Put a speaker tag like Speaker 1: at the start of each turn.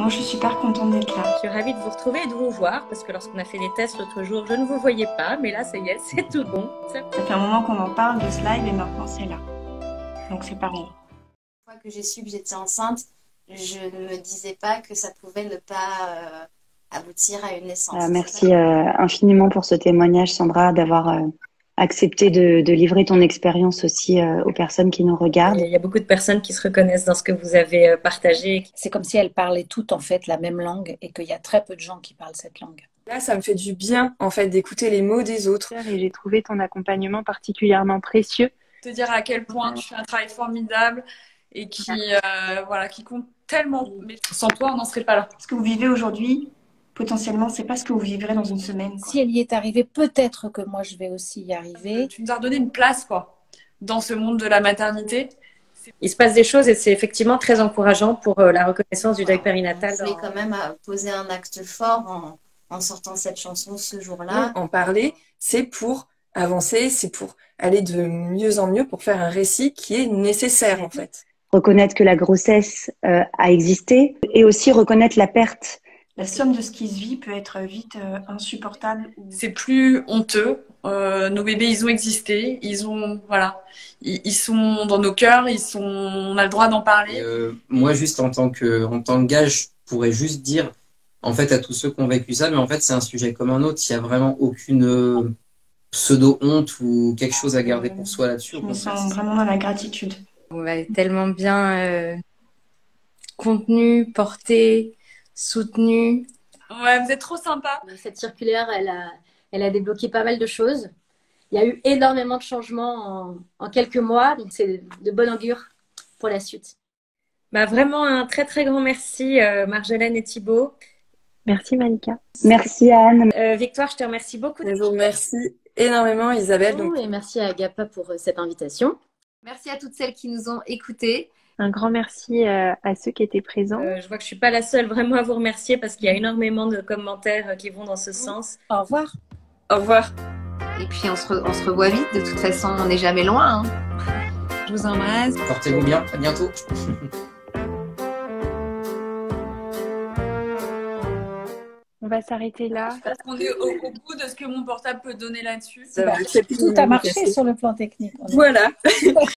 Speaker 1: Moi, je suis super contente d'être là.
Speaker 2: Je suis ravie de vous retrouver et de vous voir parce que lorsqu'on a fait les tests l'autre jour, je ne vous voyais pas, mais là, ça y est, c'est tout bon.
Speaker 1: Ça fait un moment qu'on en parle de ce live et maintenant c'est là. Donc c'est pareil.
Speaker 3: Une fois que j'ai su que j'étais enceinte, je ne me disais pas que ça pouvait ne pas aboutir à une naissance.
Speaker 4: Merci infiniment pour ce témoignage, Sandra, d'avoir accepté de livrer ton expérience aussi aux personnes qui nous regardent.
Speaker 2: Il y a beaucoup de personnes qui se reconnaissent dans ce que vous avez partagé.
Speaker 5: C'est comme si elles parlaient toutes en fait la même langue et qu'il y a très peu de gens qui parlent cette langue.
Speaker 6: Là, ça me fait du bien en fait d'écouter les mots des autres.
Speaker 7: Et j'ai trouvé ton accompagnement particulièrement précieux.
Speaker 8: Te dire à quel point tu fais un travail formidable et qui compte tellement. Mais sans toi, on n'en serait pas là.
Speaker 1: Ce que vous vivez aujourd'hui, potentiellement, c'est pas ce que vous vivrez dans une semaine.
Speaker 5: Si elle y est arrivée, peut-être que moi je vais aussi y arriver.
Speaker 8: Tu nous as redonné une place, quoi, dans ce monde de la maternité.
Speaker 2: Il se passe des choses et c'est effectivement très encourageant pour la reconnaissance du deuil périnatal.
Speaker 3: Je voulais quand même poser un acte fort en sortant cette chanson ce jour-là.
Speaker 6: En parler, c'est pour avancer, c'est pour aller de mieux en mieux, pour faire un récit qui est nécessaire en fait.
Speaker 4: Reconnaître que la grossesse a existé et aussi reconnaître la perte.
Speaker 1: La somme de ce qui se vit peut être vite insupportable.
Speaker 8: C'est plus honteux. Nos bébés, ils ont existé. Ils sont dans nos cœurs. On a le droit d'en parler.
Speaker 9: Moi, juste en tant que gars, je pourrais juste dire, en fait, à tous ceux qui ont vécu ça, mais en fait, c'est un sujet comme un autre. Il n'y a vraiment aucune pseudo-honte ou quelque chose à garder pour soi là-dessus.
Speaker 1: Je me sens vraiment dans la gratitude.
Speaker 10: On va être tellement bien contenu, porté, soutenu.
Speaker 8: Ouais, vous êtes trop sympa.
Speaker 11: Cette circulaire, elle a débloqué pas mal de choses. Il y a eu énormément de changements en quelques mois, donc c'est de bon augure pour la suite.
Speaker 2: Vraiment un très très grand merci Marjolaine et Thibaut.
Speaker 7: Merci Malika.
Speaker 4: Merci Anne.
Speaker 2: Victoire, je te remercie beaucoup.
Speaker 6: Je vous remercie énormément Isabelle.
Speaker 11: Et merci à Agapa pour cette invitation.
Speaker 10: Merci à toutes celles qui nous ont écoutées.
Speaker 7: Un grand merci à ceux qui étaient présents.
Speaker 2: Je vois que je suis pas la seule vraiment à vous remercier parce qu'il y a énormément de commentaires qui vont dans ce sens.
Speaker 5: Au revoir.
Speaker 6: Au revoir.
Speaker 10: Et puis on se revoit vite. De toute façon, on n'est jamais loin. Je vous embrasse.
Speaker 9: Portez-vous bien. À bientôt.
Speaker 7: On va s'arrêter là.
Speaker 8: Parce qu'on est au bout de ce que mon portable peut donner là-dessus.
Speaker 5: Tout a marché sur le plan technique.
Speaker 6: Voilà.